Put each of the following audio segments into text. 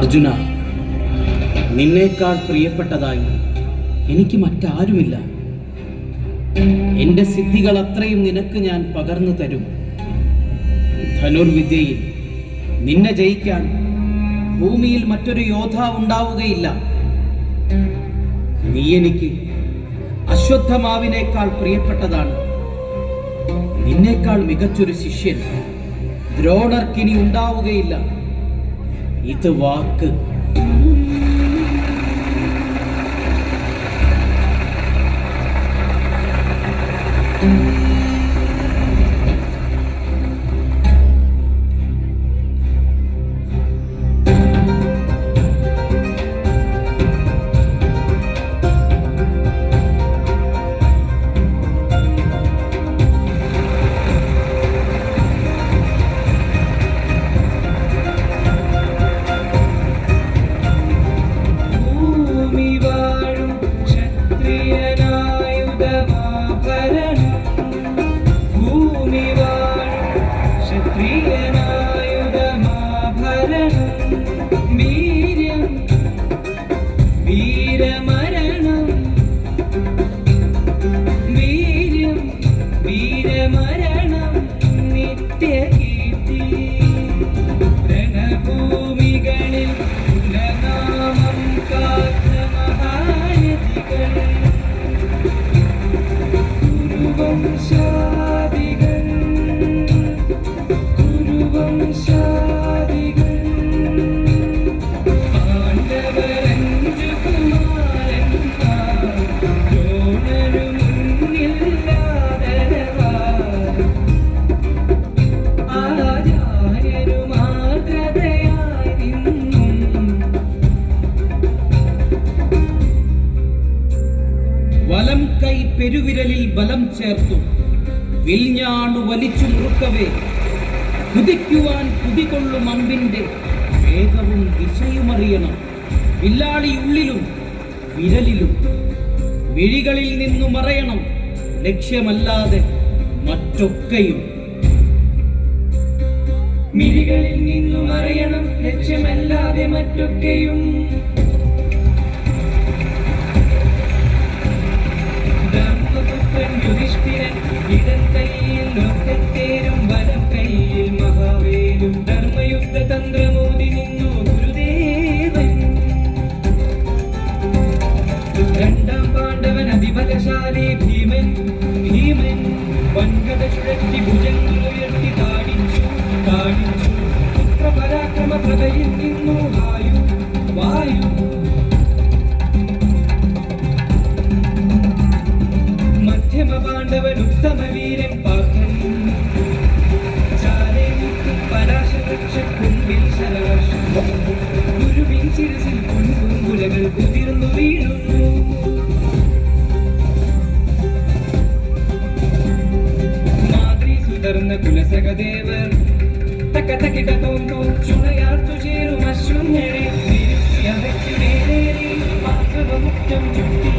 അർജുന, നിന്നേക്കാൾ പ്രിയപ്പെട്ടതായി എനിക്ക് മറ്റാരുമില്ല. എൻ്റെ സിദ്ധികൾ അത്രയും നിനക്ക് ഞാൻ പകർന്നു തരും. ധനുർവിദ്യയിൽ നിന്നെ ജയിക്കാൻ ഭൂമിയിൽ മറ്റൊരു യോദ്ധാവ് ഉണ്ടാവുകയില്ല. നീ എനിക്ക് അശ്വത്ഥമാവിനേക്കാൾ പ്രിയപ്പെട്ടതാണ്. നിന്നേക്കാൾ മികച്ചൊരു ശിഷ്യൻ ദ്രോണർക്കിനി ഉണ്ടാവുകയില്ല. ഇത് വാക്ക്. വലം കൈ പെരുവിരലിൽ ബലം ചേർത്തു വിൽഞ്ഞാണു വലിച്ചു മുറുക്കവേ കുതിക്കുവാൻ കുതികൊള്ളും അമ്പിന്റെ വേഗവും ദിശയുമറിയണം. വില്ലാളി ഉള്ളിലും വിരലിലും വിഴികളിൽ നിന്നു മറയണം ലക്ഷ്യമല്ലാതെ മറ്റൊക്കെയും. മിഴികളിൽ നിന്നു മറയണം ലക്ഷ്യമല്ലാതെ മറ്റൊക്കെയും. യുധിഷ്ഠിരൻ ഇടം കൈയിൽ ലോകത്തേരും വലം കൈയിൽ മഹാവേലും ധർമ്മയുദ്ധ തന്ത്രമോദി നിന്നു ഗുരുദേവൻ. രണ്ടാം പാണ്ഡവൻ അതിബലശാലി ഭീമൻ. വൻകഥ ചുഴറ്റി ഭുജങ്ങളുയർത്തി താടിച്ചു പുത്രപരാക്രമ പ്രഭയിൽ നിന്നു വായു. പാണ്ഡവൻ ഉത്തമ വീരൻ പാർത്ഥൻ. പരാശരക്ഷക്കുമ്പിൽ ശരവർഷം ഗുരുവിൻ ശിരസിൽ കുലകൾ കുതിർന്നു വീഴുന്നു. മാതൃ സുതർന്ന കുലസഹദേവർ തക്കതകിട തോന്നും ചുണയാർത്തു ചേരും അശ്വന്യരെ മുക്തം ചുറ്റി.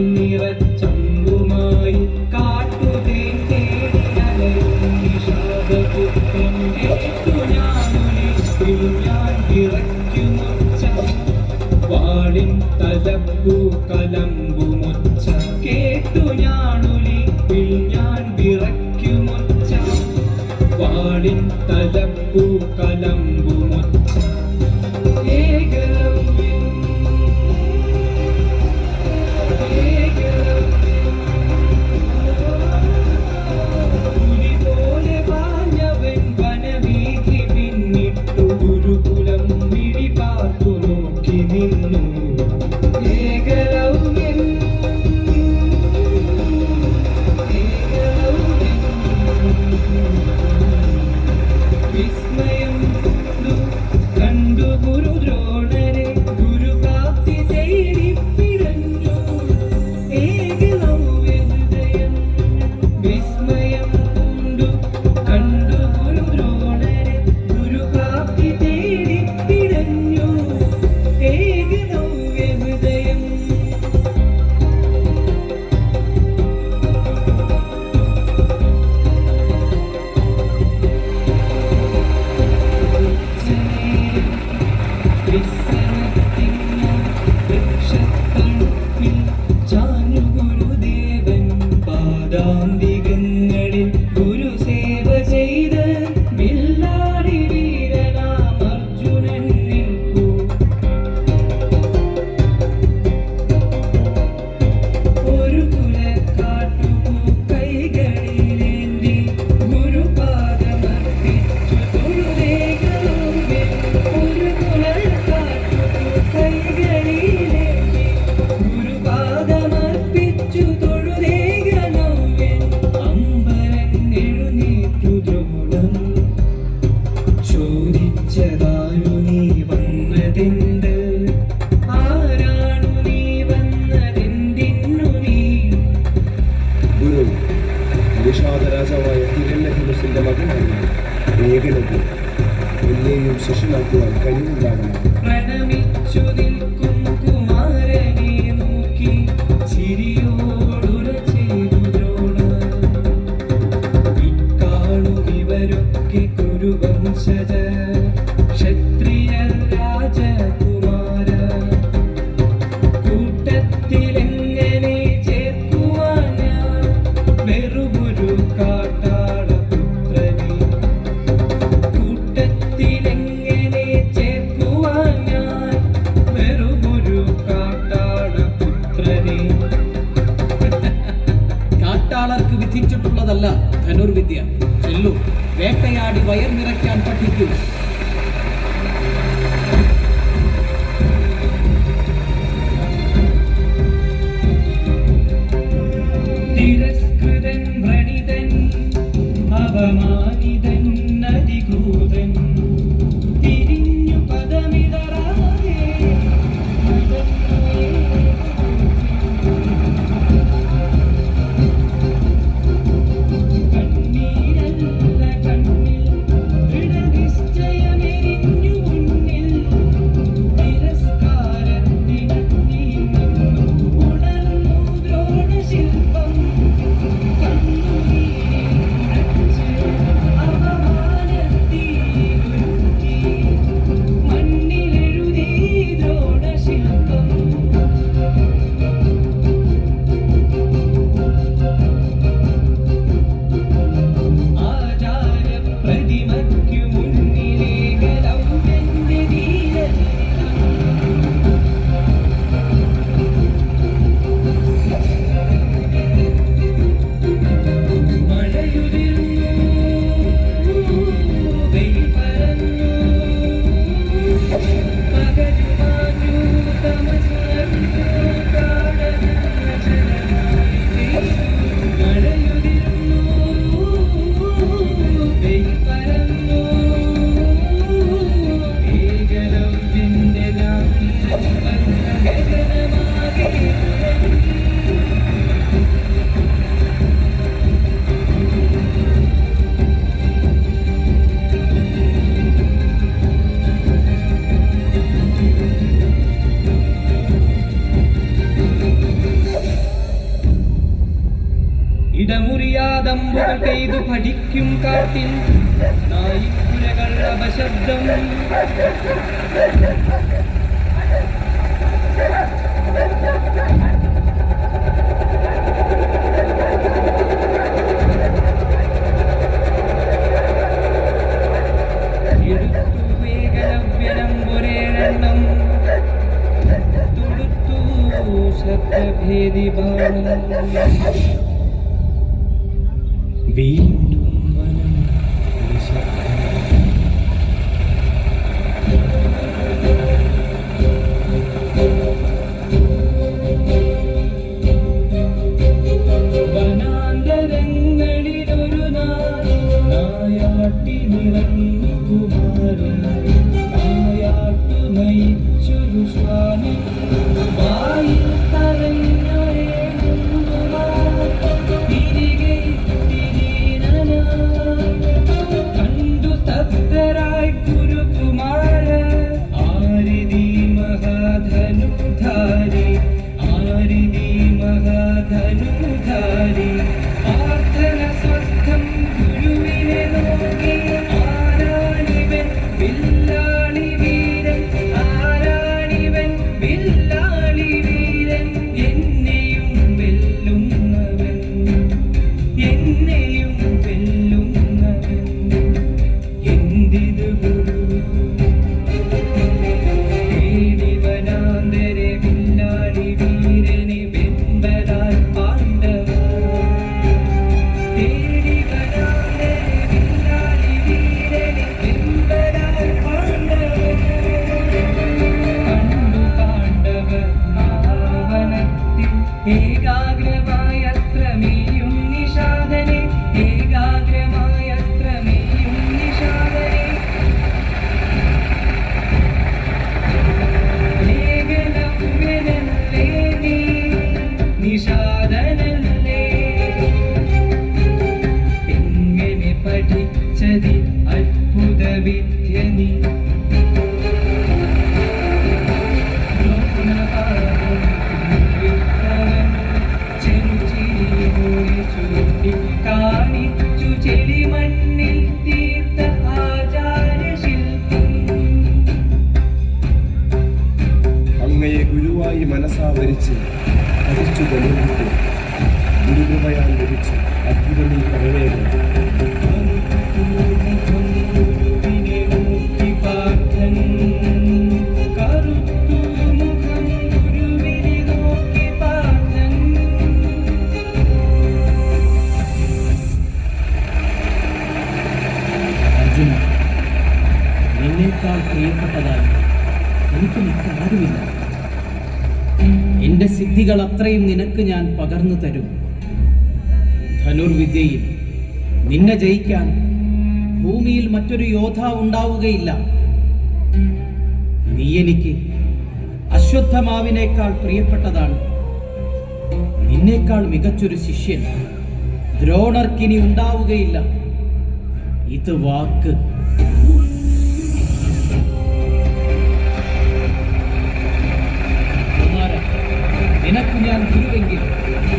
നിറച്ചമ്പുമായി ധനുഷിൻ്റെ മകനാണ് ഏകലവ്യൻ. എന്നെയും ശിഷ്യനാക്കുവാൻ കഴിവുണ്ടാകണം. പ്രണമിച്ചു നിൽക്കും കുമാരനെ നോക്കി ചിരിയോടുര ചെയ്തു ദ്രോണർ. ഇക്കാണും ഇവരൊക്കെ കുരുവംശജ ക്ഷത്രിയ രാജകുമാര. കൂട്ടത്തിലെങ്ങനെ ചേർക്കുവാൻ ഞാൻ വെറുമൊരു കാട്ടാളപുത്രനെ. കൂട്ടത്തിലെങ്ങനെ ചേർക്കുവാൻ ഞാൻ വെറുമൊരു കാട്ടാളപുത്രനെ. കാട്ടാളർക്ക് വിധിച്ചിട്ടുള്ളതല്ല ധനുർവിദ്യ. ചെല്ലു, വേട്ടയാടി വയർ നിറയ്ക്കാൻ പഠിക്കൂ. തിരസ്കൃതൻ വ്രണിതൻ അപമാനിതൻ അതിക്രൂതൻ തിരിഞ്ഞു പദമിടറാതെ കണ്ണീരല്ല കണ്ണിൽ ദൃഢനിശ്ചയമെരിഞ്ഞു മുന്നിൽ. തിരസ്കാരത്തിനഗ്നി നിന്നു ഉണർന്നു ദ്രോണശില്പം. കണ്ണുനീരിലച്ച് അപമാനത്തീരുരുക്കി മണ്ണിലെഴുതി ദ്രോണശില്പം. ആചാര്യപ്രതിമയ്ക്കു മുന്നിലേകലൗകന്റെ ധീരതീരം. മഴയുതിർന്നു വെയിൽ പരന്നു പകരുമാഞ്ഞു തമസുണർന്നു കാടനാചലമായി. മഴയുതിർന്നു വെയിൽ പരന്നു ഏകലവ്യന്റെ ഗാനം ഗഗനമാകെ ഉയർന്നു. ഇടമുറിയാതമ്പുകൾ പെയ്തു പഠിക്കും കാട്ടിൽ നായിക്കുരകൾ അപശബ്ദം. എടുത്തു വേഗലവ്യനമ്പൊരേഴെണ്ണം തൊടുത്തു ശബ്ദഭേദി ബാണം. വീണ്ടും വനം നിശബ്ദം. വനാന്തരങ്ങളിലൊരു നാൾ നായാട്ടി നിറഞ്ഞു കുമാരൻ. നായാട്ടു നയിച്ചൊരു ശ്വാനം വായിൽ തിരികെ കണ്ടു സ്തബ്ധരായി കുരുകുമാര. ആരിതി മഹാധനുധാരി ആരിതി മഹാധനുധാരി. പ്രാർത്ഥന സ്വസ്ഥം ഗുരുവിനെ നോക്കി ആരാണിവൻ വില്ലാളി വീരൻ. ആരാണിവൻ വില്ലാളി വീരൻ. എന്നെയും വെല്ലുന്നവൻ എന്നെയും വെല്ലുന്നവൻ. എന്തിതു ഗുരു ദേവനാന്തരെ വില്ലാളി വീരനെ വെമ്പരാൽ പാണ്ഡവ. ദേവനാന്തരെ വില്ലാളി വീരനെ വെമ്പരാൽ പാണ്ഡവ. കണ്ടു പാണ്ഡവ ആവനത്തിൽ ഏകാഗ്രമായ അസ്ത്രമേയും നിഷാദനെ. ഏകാഗ്രമായ അസ്ത്രമേയും നിഷാദനെ. ഏകലവ്യനല്ലേ നീ നിഷാദനല്ലേ. എങ്ങനെ പഠി ഗുരുകൃപയാൽ ലഭിച്ച അത്ഭുതമീ കരവേദന. അർജുന, നിന്നേക്കാൾ പ്രിയപ്പെട്ടതായി എനിക്ക് മറ്റാരുമില്ല. എന്റെ സിദ്ധികൾ അത്രയും നിനക്ക് ഞാൻ പകർന്നു തരും. ധനുർവിദ്യയിൽ നിന്നെ ജയിക്കാൻ ഭൂമിയിൽ മറ്റൊരു യോദ്ധാവ് ഉണ്ടാവുകയില്ല. നീ എനിക്ക് അശ്വത്ഥമാവിനേക്കാൾ പ്രിയപ്പെട്ടതാണ്. നിന്നേക്കാൾ മികച്ചൊരു ശിഷ്യൻ ദ്രോണർക്കിനി ഉണ്ടാവുകയില്ല. ഇത് വാക്ക്. കുമാരാ, നിനക്ക് ഞാൻ ഗുരുവെങ്കിൽ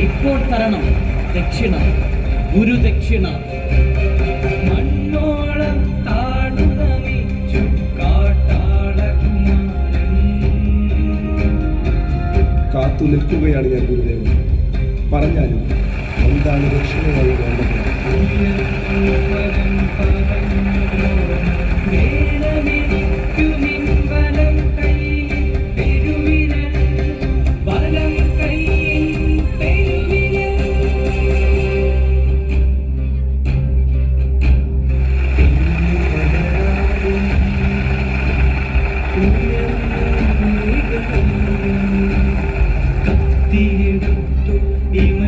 ഇപ്പോൾ തരണം ദക്ഷിണ, ഗുരുദക്ഷിണ. മണ്ണോളം താടുനമിച്ചു കാട്ടാളകുമാരൻ. കാത്തു നിൽക്കുകയാണ് ഞാൻ ഗുരുദേവൻ. പറഞ്ഞാലും എന്താണ് ദക്ഷിണമായി വേണ്ടത്? ഉയർത്തുവരം പറഞ്ഞു, വേണമെനിക്കു നിൻ വലം കൈയിൽ പെരുവിരൽ, വലം കൈയിൽ പെരുവിരൽ. കത്തിയെടുത്തു ഇമ